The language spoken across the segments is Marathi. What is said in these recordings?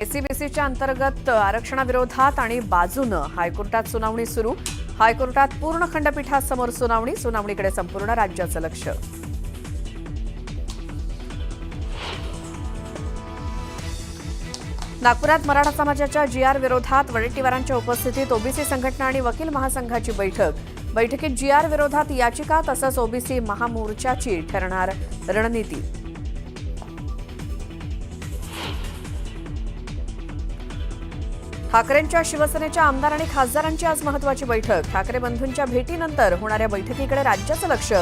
एससीबीसीच्या अंतर्गत आरक्षणाविरोधात आणि बाजूनं हायकोर्टात सुनावणी सुरू। हायकोर्टात पूर्ण खंडपीठासमोर सुनावणीकडे संपूर्ण राज्याचं लक्ष। नागपुरात मराठा समाजाच्या जीआर विरोधात वडेट्टीवारांच्या उपस्थितीत ओबीसी संघटना आणि वकील महासंघाची बैठकीत जीआर विरोधात याचिका तसंच ओबीसी महामोर्चाची ठरणार रणनीती। ठाकरेंच्या शिवसेनेच्या आमदार आणि खासदारांची आज महत्त्वाची बैठक। ठाकरे बंधूंच्या भेटीनंतर होणाऱ्या बैठकीकडे राज्याचं लक्ष,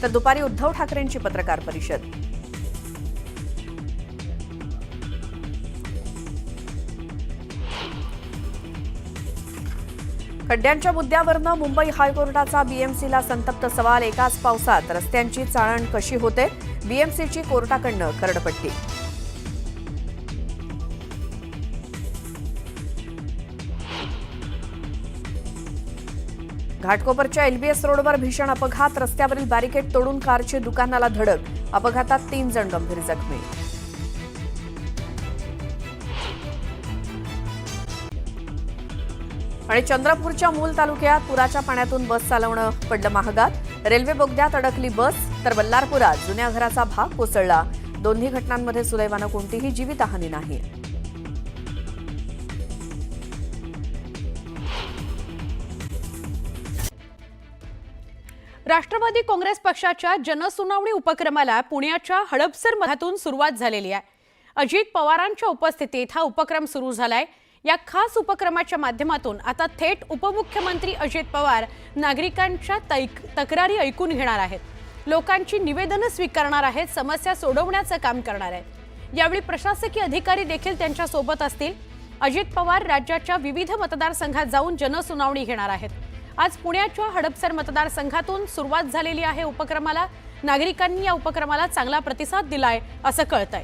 तर दुपारी उद्धव ठाकरेंची पत्रकार परिषद। खड्ड्यांच्या मुद्द्यावरनं मुंबई हायकोर्टाचा बीएमसीला संतप्त सवाल। एकाच पावसात रस्त्यांची चाळण कशी होते? बीएमसीची कोर्टाकडनं खरडपट्टी। घाटकोपरच्या एलबीएस रोडवर भीषण अपघात। रस्त्यावरील बॅरिकेड तोडून कारची दुकानाला धडक। अपघातात 3 जण गंभीर जखमी। आणि चंद्रपूरच्या मूल तालुक्यात पुराच्या पाण्यातून बस चालवणं पडलं महागात। रेल्वे बोगद्यात अडकली बस, तर बल्लारपुरात जुन्या घराचा भाग कोसळला। दोन्ही घटनांमध्ये सुदैवानं कोणतीही जीवितहानी नाही। राष्ट्रवादी काँग्रेस पक्षाच्या जनसुनावणी उपक्रमाला पुण्याच्या हडपसर मठातून सुरुवात झालेली आहे। अजित पवारांच्या उपस्थितीत हा उपक्रम सुरू झालाय। या खास उपक्रमाच्या माध्यमातून आता थेट उपमुख्यमंत्री अजित पवार नागरिकांच्या तक्रारी ऐकून घेणार आहेत, लोकांची निवेदनं स्वीकारणार आहेत, समस्या सोडवण्याचं काम करणार आहेत। यावेळी प्रशासकीय अधिकारी देखील त्यांच्या सोबत असतील। अजित पवार राज्याच्या विविध मतदारसंघात जाऊन जनसुनावणी घेणार आहेत। आज पुण्याच्या हडपसर मतदारसंघातून सुरुवात झालेली आहे उपक्रमाला। नागरिकांनी या उपक्रमाला चांगला प्रतिसाद दिलाय असं कळतंय।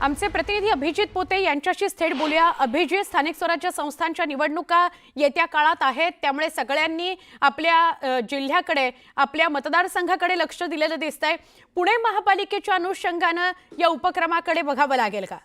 आमचे प्रतिनिधी अभिजित पोते यांच्याशी थेट बोलूया। अभिजित, स्थानिक स्वराज्य संस्थांच्या निवडणुका येत्या काळात आहेत, त्यामुळे सगळ्यांनी आपल्या जिल्ह्याकडे, आपल्या मतदारसंघाकडे लक्ष दिलेलं दिसतंय। पुणे महापालिकेच्या अनुषंगाने या उपक्रमाकडे बघावं लागेल का?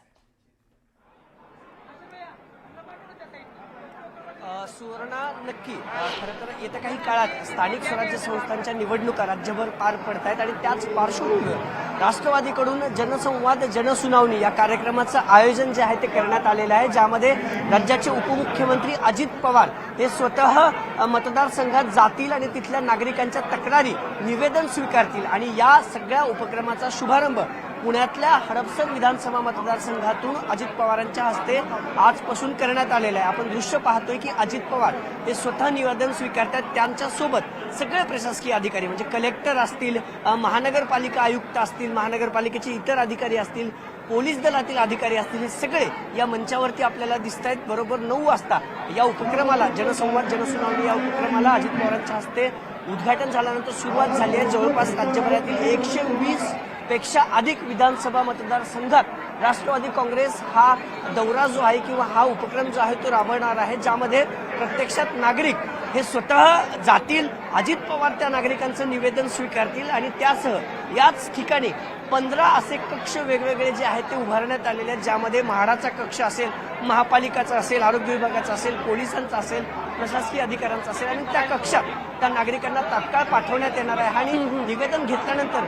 सुवर्णा, नक्की खरं तर येत्या काही काळात स्थानिक स्वराज्य संस्थांच्या निवडणुका राज्यभर पार पडत आहेत आणि त्याच पार्श्वभूमीवर राष्ट्रवादीकडून जनसंवाद जनसुनावणी या कार्यक्रमाचं आयोजन जे आहे ते करण्यात आलेलं आहे, ज्यामध्ये राज्याचे उपमुख्यमंत्री अजित पवार हे स्वतः मतदारसंघात जातील आणि तिथल्या नागरिकांच्या तक्रारी निवेदन स्वीकारतील। आणि या सगळ्या उपक्रमाचा शुभारंभ पुण्यातल्या हडपसर विधानसभा मतदारसंघातून अजित पवारांच्या हस्ते आजपासून करण्यात आलेलं आहे। आपण दृश्य पाहतोय की अजित पवार हे स्वतः निवेदन स्वीकारतात, त्यांच्यासोबत सगळे प्रशासकीय अधिकारी म्हणजे कलेक्टर असतील, महानगरपालिका आयुक्त असतील, महानगरपालिकेचे इतर अधिकारी असतील, पोलीस दलातील अधिकारी असतील, हे सगळे या मंचावरती आपल्याला दिसत आहेत। बरोबर 9 वाजता या उपक्रमाला, जनसंवाद जनसुनावणी या उपक्रमाला अजित पवारांच्या हस्ते उद्घाटन झाल्यानंतर सुरुवात झाली आहे। जवळपास राज्यभरातील 120 पेक्षा अधिक विधानसभा मतदारसंघात राष्ट्रवादी काँग्रेस हा दौरा जो आहे किंवा हा उपक्रम जो आहे तो राबवणार आहे, ज्यामध्ये प्रत्यक्षात नागरिक हे स्वतः जातील, अजित पवार त्या नागरिकांचं निवेदन स्वीकारतील आणि त्यासह याच ठिकाणी 15 असे कक्ष वेगवेगळे जे आहेत ते उभारण्यात आलेले आहेत, ज्यामध्ये म्हाडाचा कक्ष असेल, महापालिकाचा असेल, आरोग्य विभागाचा असेल, पोलिसांचा असेल, प्रशासकीय अधिकाऱ्यांचा असेल आणि त्या कक्षात त्या नागरिकांना तात्काळ पाठवण्यात येणार आहे। आणि निवेदन घेतल्यानंतर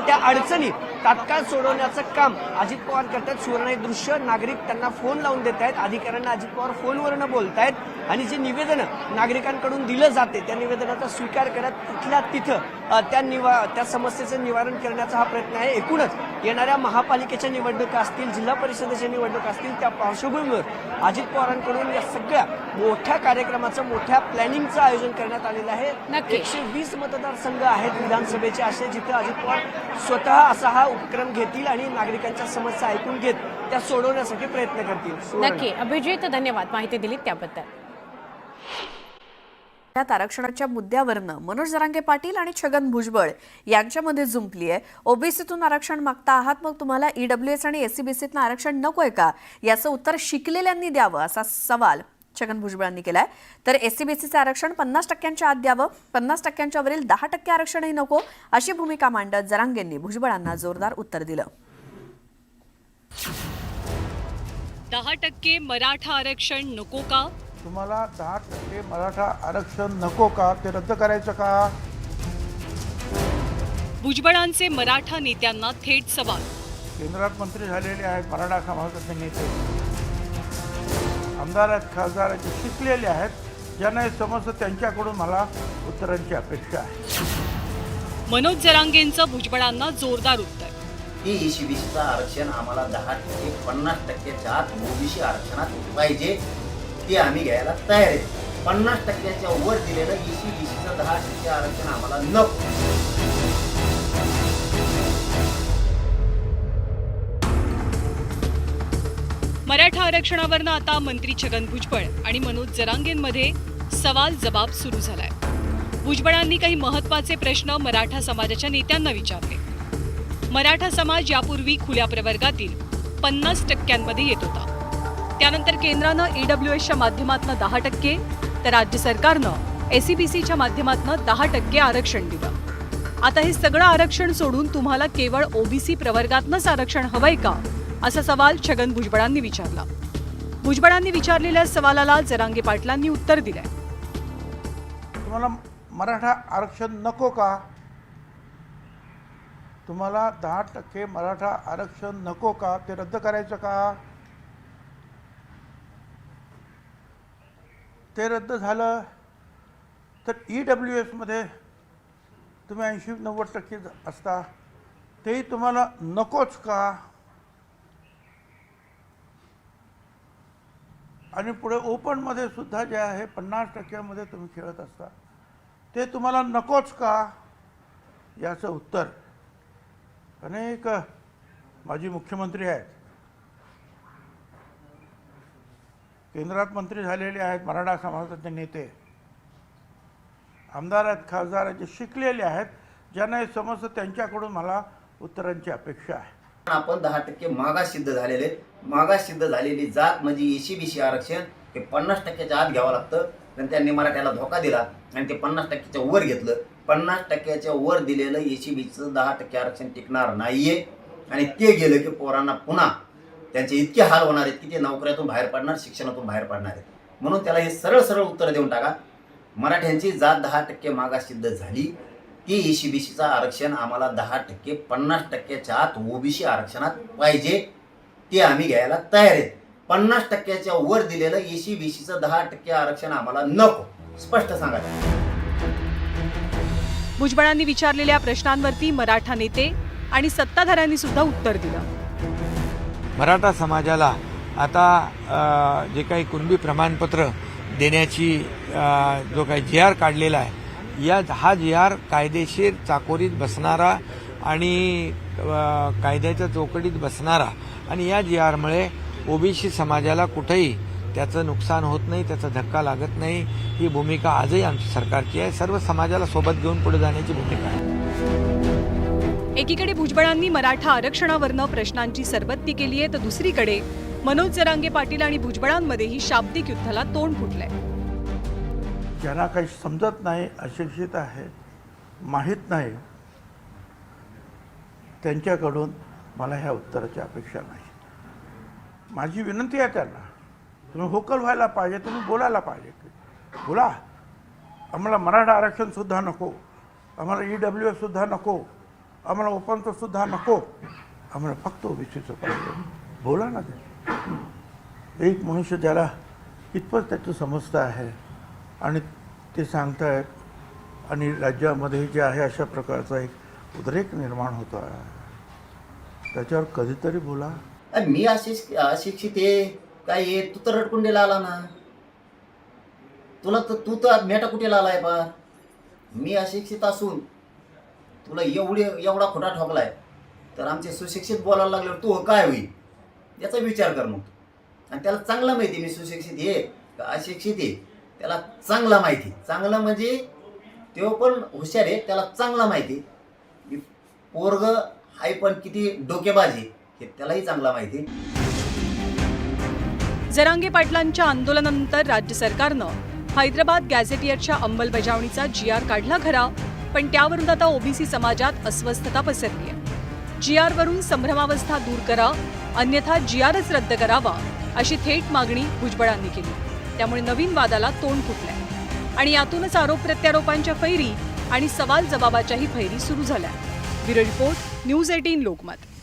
त्या अडचणी तात्काळ सोडवण्याचं काम अजित पवार करतात। सुवर्ण दृश्य, नागरिक त्यांना फोन लावून देत आहेत, अधिकाऱ्यांना अजित पवार फोनवरनं बोलतायत आणि जे निवेदन नागरिकांकडून दिलं जाते त्या निवेदनाचा स्वीकार करत तिथल्या तिथं त्या समस्येचं निवारण करण्याचा हा प्रयत्न आहे। एकूणच येणाऱ्या महापालिकेच्या निवडणुका असतील, जिल्हा परिषदेच्या निवडणुका असतील, त्या पार्श्वभूमीवर अजित पवारांकडून या सगळ्या मोठ्या कार्यक्रमाचं, मोठ्या प्लॅनिंगचं आयोजन करण्यात आलेलं आहे। 120 मतदारसंघ आहेत विधानसभेचे असे, जिथे अजित पवार स्वतः असा हा उपक्रम घेतील आणि नागरिकांच्या समस्या ऐकून घेत त्या सोडवण्यासाठी प्रयत्न करतील। नक्की अभिजित, धन्यवाद माहिती दिलीत त्याबद्दल। आरक्षणाच्या मुद्द्यावरनं मनोज जरांगे पाटील आणि छगन भुजबळ यांच्यामध्ये जुंपली आहे। ओबीसीतून आरक्षण मागता आहात, मग तुम्हाला ईडब्ल्यूएस आणि एससीबीसीतून आरक्षण नकोय का? याचं उत्तर शिकलेल्यांनी द्यावं, असा सवाल छगन भुजबळांनी केलाय. तर एससीबीसीचं आरक्षण 50% आत द्यावं, 50% वरील 10% आरक्षणही नको, अशी भूमिका मांडत जरांगेंनी भुजबळांना जोरदार उत्तर दिलं. 10% मराठा आरक्षण नको का? तुम्हाला 10% मराठा आरक्षण नको का? ते रद्द करायचं का? भुजबळांचे मराठा नेत्यांना थेट सवाल. केंद्रात मंत्री झालेले आहेत मराठा समाजाचे नेते, आमदार आहेत, खासदार आहेत, शिकलेले आहेत, ज्यांना हे समजतं त्यांच्याकडून मला उत्तरांची अपेक्षा आहे. मनोज जरांगेंचं भुजबळांना जोरदार उत्तर. की ईसीबीसीचं आरक्षण आम्हाला 10% 50%च्या आत ओबीसी आरक्षणात पाहिजे, ते आम्ही घ्यायला तयार आहे. 50%च्या वर दिलेलं ईसीबीसीचं 10% आरक्षण आम्हाला नको. मराठा आरक्षणावरनं आता मंत्री छगन भुजबळ आणि मनोज जरांगेंमध्ये सवाल जबाब सुरू झालाय. भुजबळांनी काही महत्त्वाचे प्रश्न मराठा समाजाच्या नेत्यांना विचारले. मराठा समाज यापूर्वी खुल्या प्रवर्गातील 50% येत होता. त्यानंतर केंद्रानं ईडब्ल्यूएसच्या माध्यमातून 10%, तर राज्य सरकारनं एससीबीसीच्या माध्यमातून 10% आरक्षण दिलं. आता हे सगळं आरक्षण सोडून तुम्हाला केवळ ओबीसी प्रवर्गातनंच आरक्षण हवंय का, असा सवाल छगन भुजबळांनी विचारला. भुजबळांनी विचारलेल्या सवालाला जरांगे पाटलांनी उत्तर दिलंय. तुम्हाला मराठा आरक्षण नको का? तुम्हाला 10% मराठा आरक्षण नको का? ते रद्द करायचं का? ते रद्द झालं तर EWSमध्ये तुम्ही 80-90% असता, तेही तुम्हाला नकोच का? आणि पुढे ओपनमध्ये सुद्धा जे आहे 50% तुम्ही खेळत असता, ते तुम्हाला नकोच का? याचं उत्तर अनेक माजी मुख्यमंत्री आहेत, केंद्रात मंत्री झालेले आहेत मराठा समाजाचे नेते, आमदार आहेत, खासदार आहेत, जे शिकलेले आहेत, ज्यांना हे समजतं त्यांच्याकडून मला उत्तरांची अपेक्षा आहे. आपण 10% मागास सिद्ध झालेले, मागास सिद्ध झालेली जात म्हणजे ईसीबीसी आरक्षण हे 50%च्या आत घ्यावं लागतं. आणि त्यांनी मराठ्याला धोका दिला आणि ते 50%च्या वर घेतलं. 50%च्या वर दिलेलं ईसीबीसीचं 10% आरक्षण टिकणार नाहीये आणि ते गेलं की पोरांना पुन्हा त्यांचे इतके हाल होणार आहेत की ते नोकऱ्यातून बाहेर पडणार, शिक्षणातून बाहेर पडणार आहेत. म्हणून त्याला हे सरळ सरळ उत्तर देऊन टाका. मराठ्यांची जात 10% मागास सिद्ध झाली, ती ईसीबीसीचं आरक्षण आम्हाला 10% 50%च्या आत ओबीसी आरक्षणात पाहिजे, ते आम्ही घ्यायला तयार आहेत. 50%च्या वर दिलेलं ईसीबीसीचं 10% आरक्षण आम्हाला नको, स्पष्ट सांगा. भुजबळांनी विचारलेल्या प्रश्नांवरती मराठा नेते आणि सत्ताधाऱ्यांनी सुद्धा उत्तर दिलं. मराठा समाजाला आता जे काही कुणबी प्रमाणपत्र देण्याची जो काही GR काढलेला आहे, हा GR कायदेशीर चाकोरीत बसणारा आणि कायद्याच्या चौकटीत बसणारा आणि या GRमुळे ओबीसी समाजाला कुठेही त्याचं नुकसान होत नाही, त्याचा धक्का लागत नाही. ही भूमिका आजही आमची सरकारची आहे. सर्व समाजाला सोबत घेऊन पुढे जाण्याची भूमिका आहे. एकीकडे भुजबळांनी मराठा आरक्षणावरनं प्रश्नांची सरबत्ती केली आहे, तर दुसरीकडे मनोज जरांगे पाटील आणि भुजबळांमध्येही शाब्दिक युद्धाला तोंड फुटलंय. ज्यांना काही समजत नाही, अशिक्षित आहे, माहीत नाही, त्यांच्याकडून मला ह्या उत्तराची अपेक्षा नाही. माझी विनंती आहे त्यांना, तुम्ही होकल व्हायला पाहिजे, तुम्ही बोलायला पाहिजे. बोला, आम्हाला मराठा आरक्षणसुद्धा नको, आम्हाला EWSसुद्धा नको, आम्हाला ओपनचंसुद्धा नको, आम्हाला फक्त ओबीसीचं पाहिजे. बोला ना ते. एक मनुष्य ज्याला इतपत त्याचं समजतं आहे आणि ते सांगतायत आणि राज्यामध्ये जे आहे अशा प्रकारचा एक उद्रेक निर्माण होतो आहे, त्याच्यावर कधीतरी बोला. मी अशिक्षित आहे काय आहे, तू तर रटकुंडीला आला ना, तुला तर तू तर मेटा कुठेला आलाय पा. मी अशिक्षित असून तुला एवढा खोटा ठोकलाय, तर आमचे सुशिक्षित बोलायला लागल्यावर तू काय होईल याचा विचार कर मग. आणि त्याला चांगला माहिती मी सुशिक्षित आहे का अशिक्षित आहे, त्याला चांगला माहिती. चांगलं म्हणजे तो पण हुशार आहे, त्याला चांगला माहिती. पोरग हाय पण किती डोकेबाजी हे त्यालाही चांगला माहिती. जरांगे पाटलांच्या आंदोलनानंतर राज्य सरकारनं हैदराबाद गॅझेटियरच्या अंमलबजावणीचा GR काढला खरा, पण त्यावरून आता ओबीसी समाजात अस्वस्थता पसरली आहे. GR वरून संभ्रमावस्था दूर करा, अन्यथा GRच रद्द करावा अशी थेट मागणी भुजबळांनी केली. त्यामुळे नवीन वादाला तोंड फुटलंय आणि यातूनच आरोप प्रत्यारोपांच्या फैरी आणि सवाल जबाबाच्याही फैरी सुरू झाल्या. Bureau report, news 18 Lokmat.